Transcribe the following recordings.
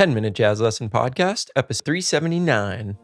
10-Minute Jazz Lesson Podcast, episode 379.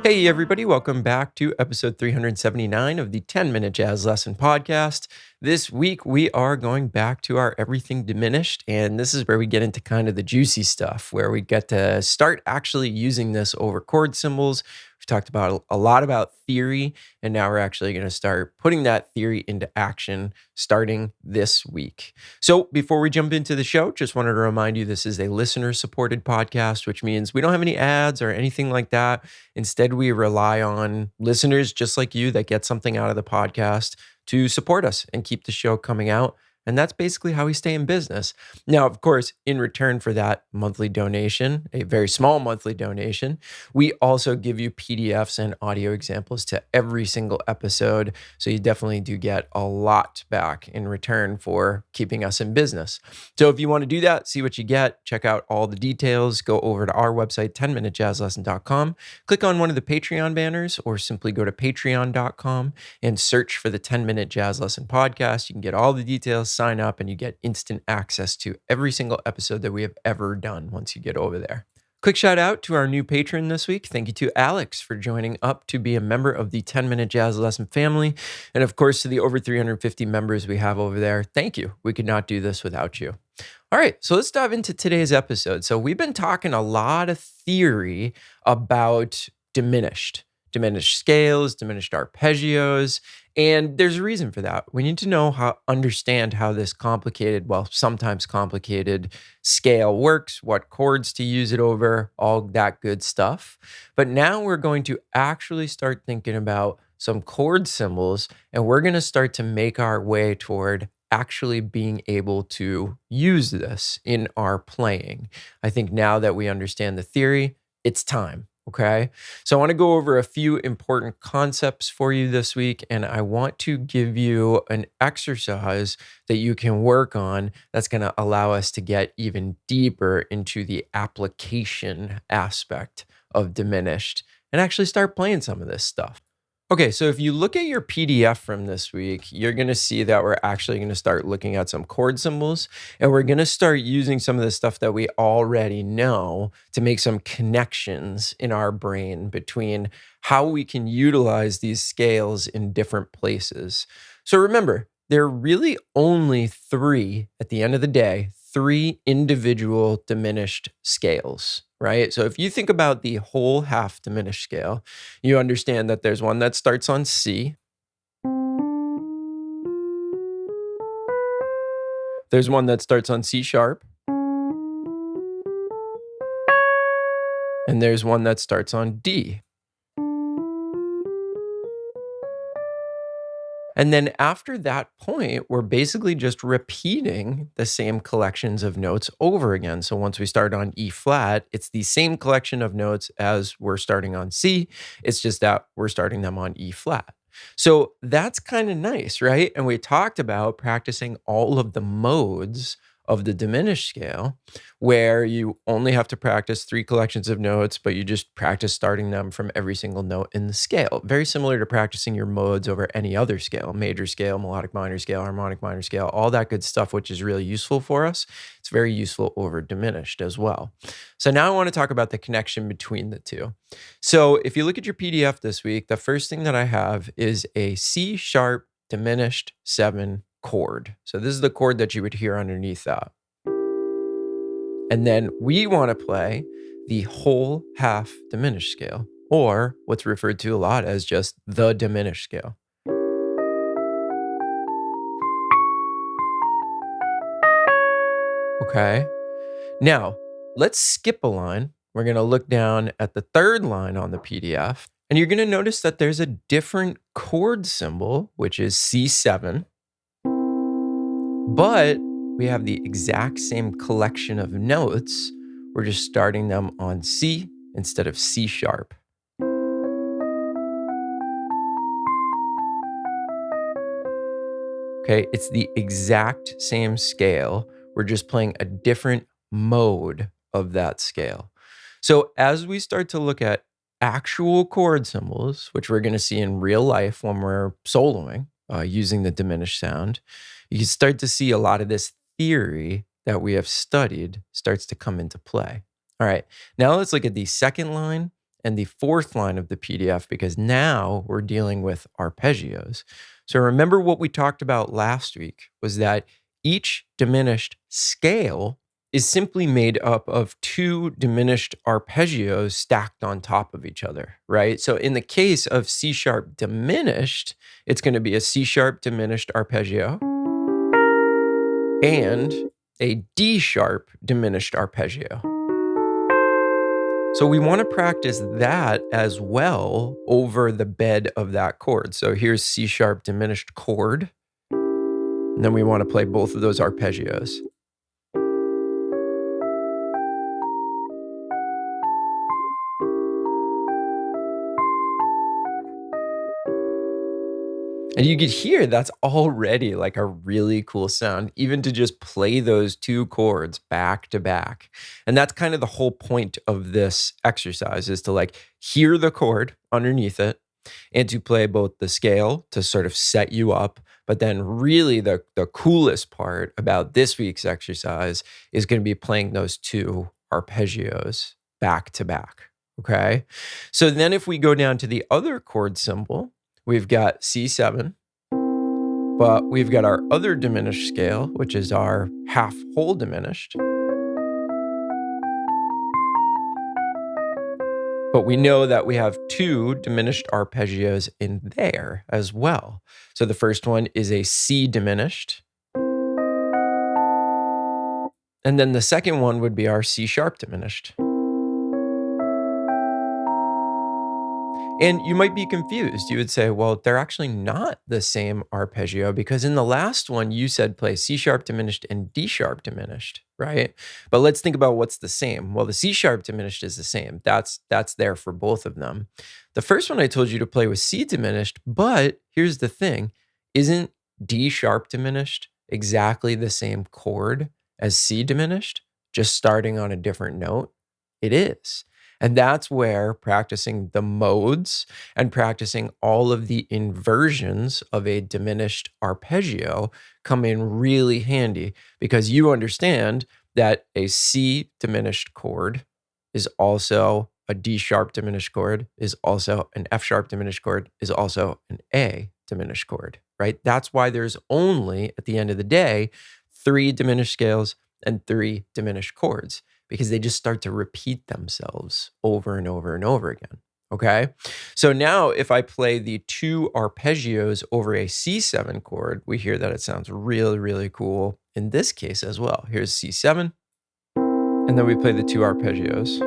Hey everybody, welcome back to episode 379 of the 10-Minute Jazz Lesson Podcast. This week we are going back to our Everything Diminished, and this is where we get into kind of the juicy stuff, where we get to start actually using this over chord symbols. We've talked about a lot about theory, and now we're actually going to start putting that theory into action starting this week. So before we jump into the show, just wanted to remind you this is a listener-supported podcast, which means we don't have any ads or anything like that. Instead, we rely on listeners just like you that get something out of the podcast to support us and keep the show coming out. And that's basically how we stay in business. Now, of course, in return for that monthly donation, a very small monthly donation, we also give you PDFs and audio examples to every single episode. So you definitely do get a lot back in return for keeping us in business. So if you want to do that, see what you get, check out all the details, go over to our website, 10minutejazzlesson.com, click on one of the Patreon banners, or simply go to patreon.com and search for the 10-Minute Jazz Lesson Podcast. You can get all the details, sign up, and you get instant access to every single episode that we have ever done once you get over there. Quick shout out to our new patron this week. Thank you to Alex for joining up to be a member of the 10-Minute Jazz Lesson family. And of course, to the over 350 members we have over there, thank you. We could not do this without you. All right, so let's dive into today's episode. So we've been talking a lot of theory about diminished scales, diminished arpeggios, and there's a reason for that. We need to understand how this sometimes complicated scale works, what chords to use it over, all that good stuff. But now we're going to actually start thinking about some chord symbols, and we're going to start to make our way toward actually being able to use this in our playing. I think now that we understand the theory, it's time. Okay, so I want to go over a few important concepts for you this week, and I want to give you an exercise that you can work on that's going to allow us to get even deeper into the application aspect of diminished and actually start playing some of this stuff. Okay, so if you look at your PDF from this week, you're going to see that we're actually going to start looking at some chord symbols, and we're going to start using some of the stuff that we already know to make some connections in our brain between how we can utilize these scales in different places. So remember, there are really only three, at the end of the day, three individual diminished scales, right? So if you think about the whole half diminished scale, you understand that there's one that starts on C. There's one that starts on C sharp. And there's one that starts on D. And then after that point, we're basically just repeating the same collections of notes over again. So once we start on E flat, it's the same collection of notes as we're starting on C. It's just that we're starting them on E flat. So that's kind of nice, right? And we talked about practicing all of the modes of the diminished scale, where you only have to practice three collections of notes, but you just practice starting them from every single note in the scale. Very similar to practicing your modes over any other scale, major scale, melodic minor scale, harmonic minor scale, all that good stuff, which is really useful for us. It's very useful over diminished as well. So now I want to talk about the connection between the two. So if you look at your PDF this week, the first thing that I have is a C sharp diminished 7 chord. So this is the chord that you would hear underneath that. And then we want to play the whole half diminished scale, or what's referred to a lot as just the diminished scale. Okay. Now, let's skip a line. We're going to look down at the third line on the PDF, and you're going to notice that there's a different chord symbol, which is C7. But we have the exact same collection of notes. We're just starting them on C instead of C sharp. Okay, it's the exact same scale. We're just playing a different mode of that scale. So as we start to look at actual chord symbols, which we're going to see in real life when we're soloing using the diminished sound, you can start to see a lot of this theory that we have studied starts to come into play. All right, now let's look at the second line and the fourth line of the PDF because now we're dealing with arpeggios. So remember what we talked about last week was that each diminished scale is simply made up of two diminished arpeggios stacked on top of each other, right? So in the case of C sharp diminished, it's going to be a C sharp diminished arpeggio and a D sharp diminished arpeggio. So we want to practice that as well over the bed of that chord. So here's C sharp diminished chord. And then we want to play both of those arpeggios. And you could hear that's already like a really cool sound, even to just play those two chords back to back. And that's kind of the whole point of this exercise is to like hear the chord underneath it and to play both the scale to sort of set you up. But then really the coolest part about this week's exercise is going to be playing those two arpeggios back to back. Okay. So then if we go down to the other chord symbol, we've got C7, but we've got our other diminished scale, which is our half whole diminished. But we know that we have two diminished arpeggios in there as well. So the first one is a C diminished. And then the second one would be our C sharp diminished. And you might be confused. You would say, well, they're actually not the same arpeggio because in the last one, you said play C sharp diminished and D sharp diminished, right? But let's think about what's the same. Well, the C sharp diminished is the same. That's there for both of them. The first one I told you to play was C diminished, but here's the thing. Isn't D sharp diminished exactly the same chord as C diminished, just starting on a different note? It is. And that's where practicing the modes and practicing all of the inversions of a diminished arpeggio come in really handy because you understand that a C diminished chord is also a D sharp diminished chord, is also an F sharp diminished chord, is also an A diminished chord, right? That's why there's only, at the end of the day, 3 diminished scales and 3 diminished chords because they just start to repeat themselves over and over and over again. Okay. So now if I play the 2 arpeggios over a C7 chord, we hear that it sounds really, really cool in this case as well. Here's C7. And then we play the 2 arpeggios.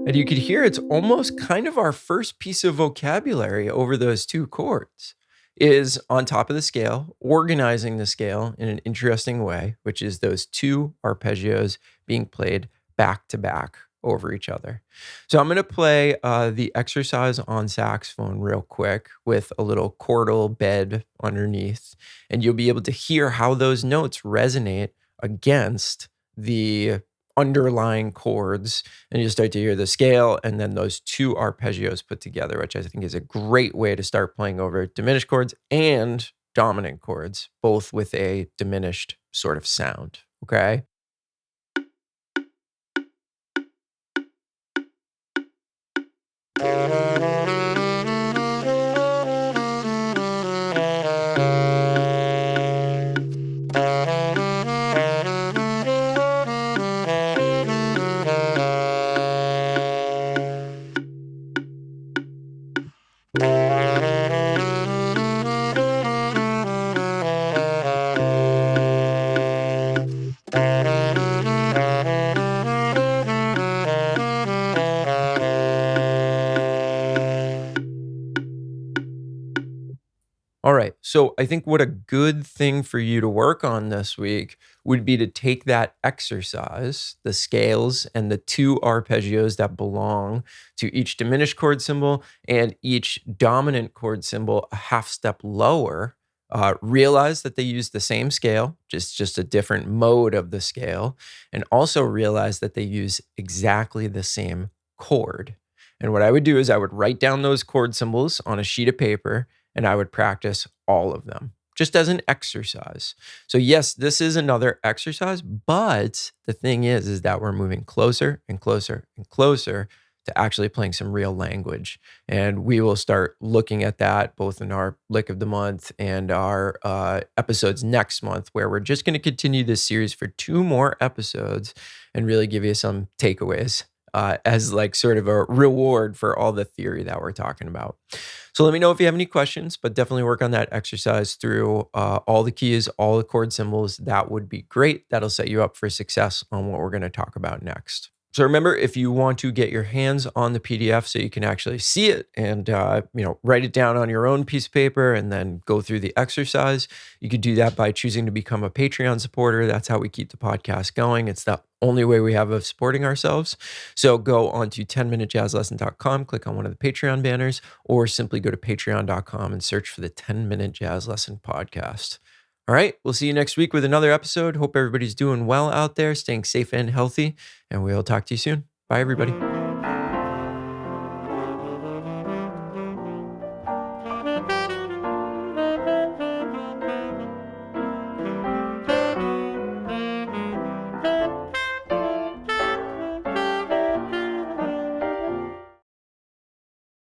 And you could hear it's almost kind of our first piece of vocabulary over those 2 chords is on top of the scale, organizing the scale in an interesting way, which is those 2 arpeggios being played back to back over each other. So I'm going to play the exercise on saxophone real quick with a little chordal bed underneath, and you'll be able to hear how those notes resonate against the underlying chords, and you start to hear the scale and then those 2 arpeggios put together, which I think is a great way to start playing over diminished chords and dominant chords, both with a diminished sort of sound. Okay. All right. So I think what a good thing for you to work on this week would be to take that exercise, the scales and the two arpeggios that belong to each diminished chord symbol and each dominant chord symbol a half step lower. Realize that they use the same scale, just a different mode of the scale, and also realize that they use exactly the same chord. And what I would do is I would write down those chord symbols on a sheet of paper and I would practice all of them just as an exercise. So yes, this is another exercise, but the thing is that we're moving closer and closer and closer to actually playing some real language. And we will start looking at that both in our lick of the month and our episodes next month, where we're just going to continue this series for 2 more episodes and really give you some takeaways as like sort of a reward for all the theory that we're talking about. So let me know if you have any questions, but definitely work on that exercise through all the keys, all the chord symbols. That would be great. That'll set you up for success on what we're going to talk about next. So remember, if you want to get your hands on the PDF so you can actually see it and write it down on your own piece of paper and then go through the exercise, you could do that by choosing to become a Patreon supporter. That's how we keep the podcast going. It's the only way we have of supporting ourselves. So go on to 10minutejazzlesson.com, click on one of the Patreon banners, or simply go to patreon.com and search for the 10-Minute Jazz Lesson Podcast. All right, we'll see you next week with another episode. Hope everybody's doing well out there, staying safe and healthy, and we'll talk to you soon. Bye, everybody.